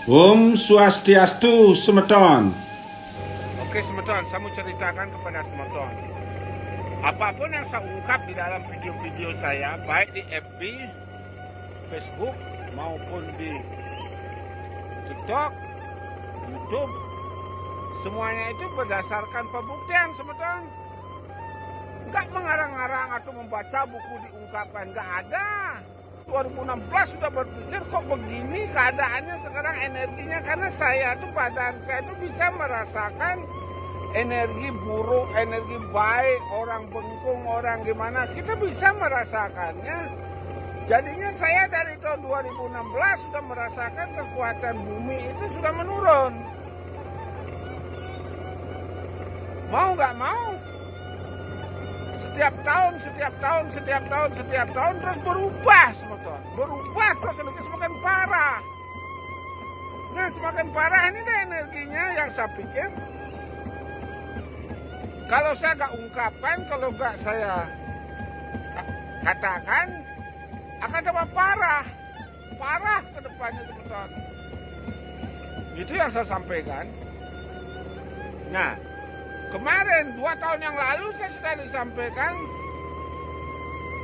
Om Swastiastu Semeton. Oke Semeton, saya mau ceritakan kepada Semeton. Apapun yang saya ungkap di dalam video-video saya, baik di FB, Facebook, maupun di TikTok, YouTube, semuanya itu berdasarkan pembuktian Semeton. Enggak mengarang-arang atau membaca buku diungkapkan, enggak ada. 2016 sudah berpikir kok begini keadaannya sekarang energinya, karena saya tuh badan saya tuh bisa merasakan energi buruk, energi baik, orang bengkung, orang gimana, kita bisa merasakannya. Jadinya saya dari tahun 2016 sudah merasakan kekuatan bumi itu sudah menurun. Mau nggak mau, setiap tahun terus berubah Semeton. Berubah terus semakin parah. Nah semakin parah ini deh energinya yang saya pikir. Kalau saya nggak ungkapkan, kalau nggak saya katakan, akan tambah parah. Parah ke depannya Semeton. Itu yang saya sampaikan. Nah, kemarin 2 tahun yang lalu saya sudah disampaikan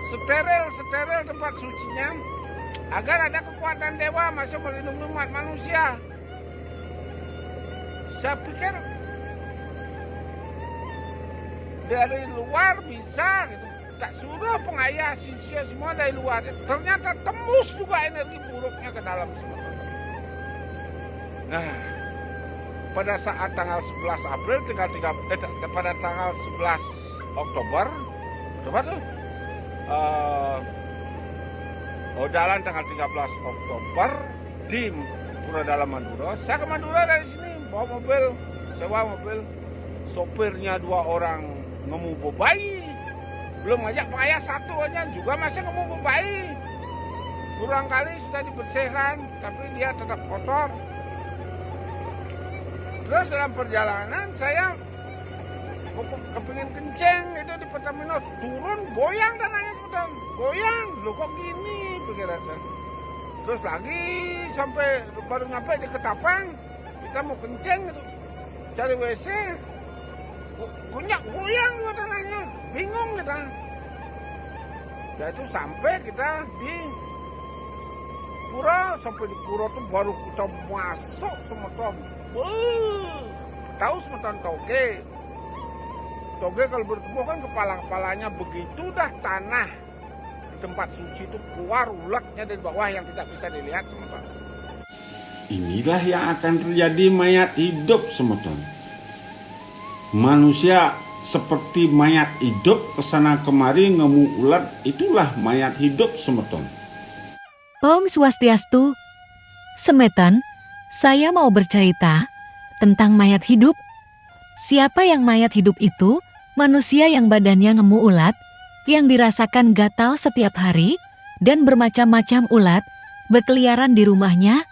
steril tempat sucinya agar ada kekuatan dewa masuk melindungi umat manusia. Saya pikir dari luar bisa gitu, tak suruh pengayah sisya semua dari luar, ternyata tembus juga energi buruknya ke dalam semua. Nah, pada saat tanggal 11 April pada tanggal 11 Oktober tuh Odalan tanggal 13 Oktober di Puradalam Madura. Saya ke Madura dari sini bawa mobil, sewa mobil, sopirnya 2 orang ngemubu bayi, belum ngajak pengayah 1 aja juga masih ngemubu bayi. Kurang kali sudah dibersihkan tapi dia tetap kotor. Terus dalam perjalanan saya kepingin kenceng itu di Pertamina, turun goyang tanahnya Semeton, goyang, loh kok gini pikiran saya. Terus lagi sampai baru nyampe di Ketapang, kita mau kenceng gitu, cari WC, goyang juga tanahnya, bingung kita. Ya itu sampai kita di Pura, sampai di Pura tuh baru kita masuk Semeton. Tahu Semeton toge? Toge kalau bertumbuh kan kepala-kepalanya begitu dah tanah di tempat suci itu keluar ulatnya dari bawah yang tidak bisa dilihat Semeton. Inilah yang akan terjadi mayat hidup Semeton. Manusia seperti mayat hidup kesana kemari ngemu ulat, itulah mayat hidup Semeton. Om Swastiastu Semeton, saya mau bercerita tentang mayat hidup. Siapa yang mayat hidup itu? Manusia yang badannya ngemu ulat, yang dirasakan gatal setiap hari, dan bermacam-macam ulat berkeliaran di rumahnya.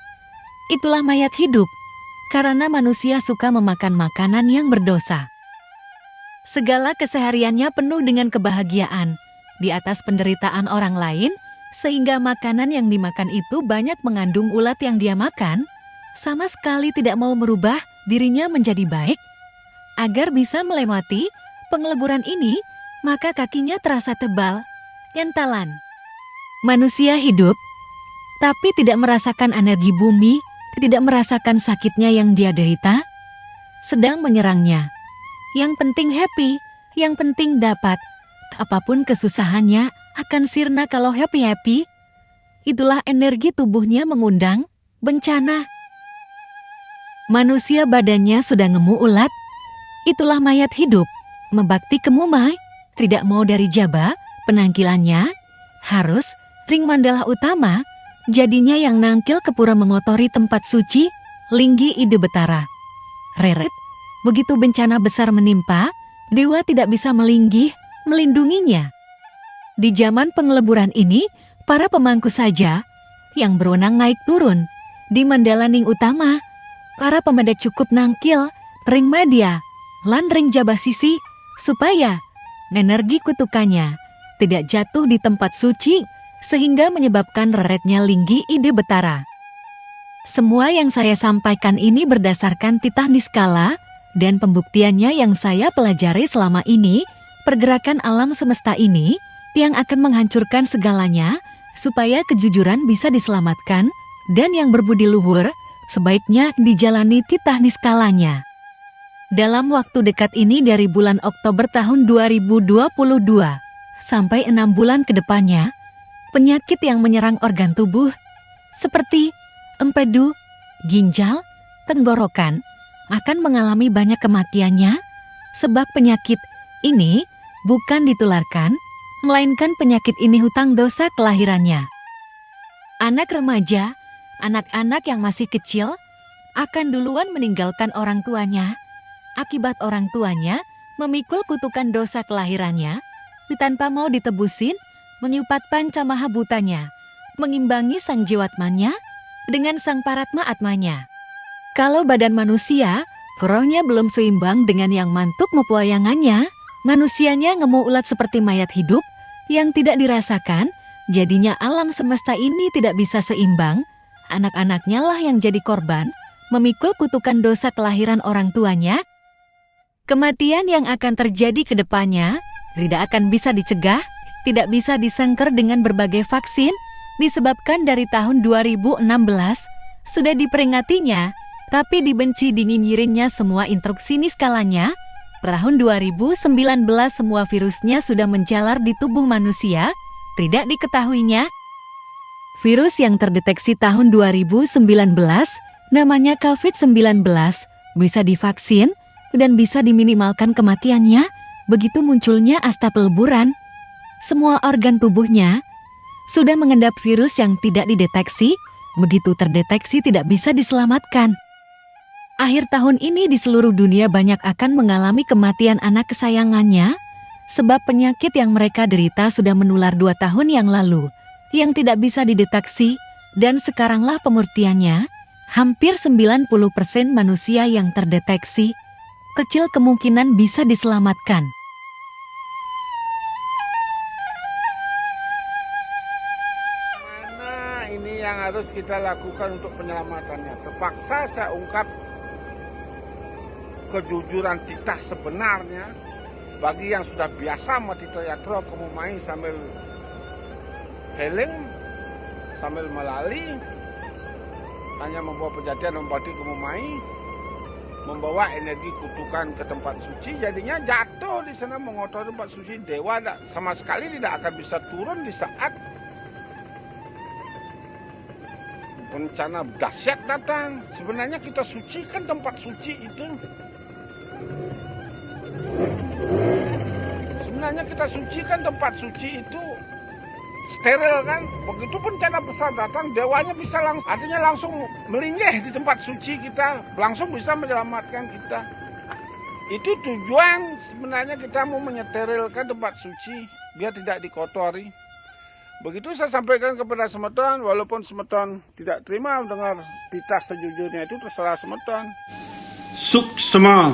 Itulah mayat hidup, karena manusia suka memakan makanan yang berdosa. Segala kesehariannya penuh dengan kebahagiaan di atas penderitaan orang lain, sehingga makanan yang dimakan itu banyak mengandung ulat yang dia makan, sama sekali tidak mau merubah dirinya menjadi baik. Agar bisa melewati pengeleburan ini, maka kakinya terasa tebal, kentalan. Manusia hidup, tapi tidak merasakan energi bumi, tidak merasakan sakitnya yang dia derita, sedang menyerangnya. Yang penting happy, yang penting dapat. Apapun kesusahannya akan sirna kalau happy-happy. Itulah energi tubuhnya mengundang bencana. Manusia badannya sudah ngemu ulat, itulah mayat hidup, membakti ke Mumai, tidak mau dari Jaba, penangkilannya, harus ring mandala utama, jadinya yang nangkil ke pura mengotori tempat suci, Linggi Ide Betara. Reret, begitu bencana besar menimpa, dewa tidak bisa melinggih, melindunginya. Di zaman pengeleburan ini, para pemangku saja yang berwenang naik turun, di Mandala Ning Utama, para pemedat cukup nangkil, ring media, lan ring Jaba sisi, supaya energi kutukannya tidak jatuh di tempat suci, sehingga menyebabkan reretnya Linggi Ide Betara. Semua yang saya sampaikan ini berdasarkan titah niskala dan pembuktiannya yang saya pelajari selama ini, pergerakan alam semesta ini yang akan menghancurkan segalanya supaya kejujuran bisa diselamatkan dan yang berbudi luhur sebaiknya dijalani titah niskalanya. Dalam waktu dekat ini dari bulan Oktober tahun 2022 sampai 6 bulan ke depannya, penyakit yang menyerang organ tubuh seperti empedu, ginjal, tenggorokan akan mengalami banyak kematiannya sebab penyakit ini bukan ditularkan, melainkan penyakit ini hutang dosa kelahirannya. Anak remaja, anak-anak yang masih kecil akan duluan meninggalkan orang tuanya akibat orang tuanya memikul kutukan dosa kelahirannya tanpa mau ditebusin, menyupat panca maha butanya, mengimbangi sang jiwatmanya dengan sang paratma atmanya. Kalau badan manusia, rohnya belum seimbang dengan yang mantuk mepuayangannya, manusianya ngemu ulat seperti mayat hidup yang tidak dirasakan, jadinya alam semesta ini tidak bisa seimbang, anak-anaknya lah yang jadi korban, memikul kutukan dosa kelahiran orang tuanya. Kematian yang akan terjadi ke depannya tidak akan bisa dicegah, tidak bisa disengker dengan berbagai vaksin, disebabkan dari tahun 2016 sudah diperingatinya, tapi dibenci dinyinyirinnya semua instruksi niskalanya. Tahun 2019 semua virusnya sudah menjalar di tubuh manusia, tidak diketahuinya. Virus yang terdeteksi tahun 2019 namanya COVID-19 bisa divaksin dan bisa diminimalkan kematiannya. Begitu munculnya asta peleburan, semua organ tubuhnya sudah mengendap virus yang tidak dideteksi, begitu terdeteksi tidak bisa diselamatkan. Akhir tahun ini di seluruh dunia banyak akan mengalami kematian anak kesayangannya, sebab penyakit yang mereka derita sudah menular 2 tahun yang lalu, yang tidak bisa dideteksi, dan sekaranglah pemurtiannya, hampir 90% manusia yang terdeteksi, kecil kemungkinan bisa diselamatkan. Yang harus kita lakukan untuk penyelamatannya. Terpaksa saya ungkap kejujuran titah sebenarnya bagi yang sudah biasa mati teatro kamu main sambil heling, sambil melalui, hanya membawa penjatian membati kamu main, membawa energi kutukan ke tempat suci, jadinya jatuh di sana mengotori tempat suci. Dewa sama sekali tidak akan bisa turun di saat bencana dahsyat datang. Sebenarnya kita sucikan tempat suci itu. Sebenarnya kita sucikan tempat suci itu steril kan. Begitu bencana besar datang, dewanya bisa langsung melinggih di tempat suci kita, langsung bisa menyelamatkan kita. Itu tujuan sebenarnya kita mau menyeterilkan tempat suci biar tidak dikotori. Begitu saya sampaikan kepada semeton, walaupun semeton tidak terima mendengar titah sejujurnya itu terserah semeton. Suksma.